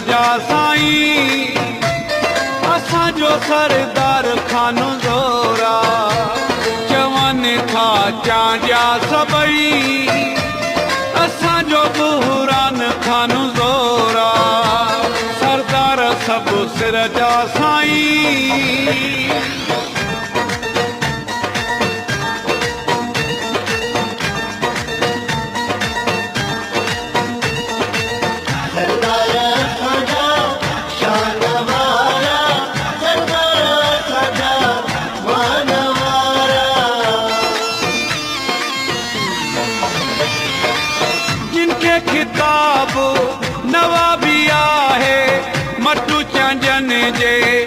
जा साईं असांजो सरदार खानो ज़ोरा चवनि था चांजा सभई असांजो बुहरान खानो ज़ोरा सरदार सभु सिर जा साईं खिताब नवाबी आहे मटू चंजन जे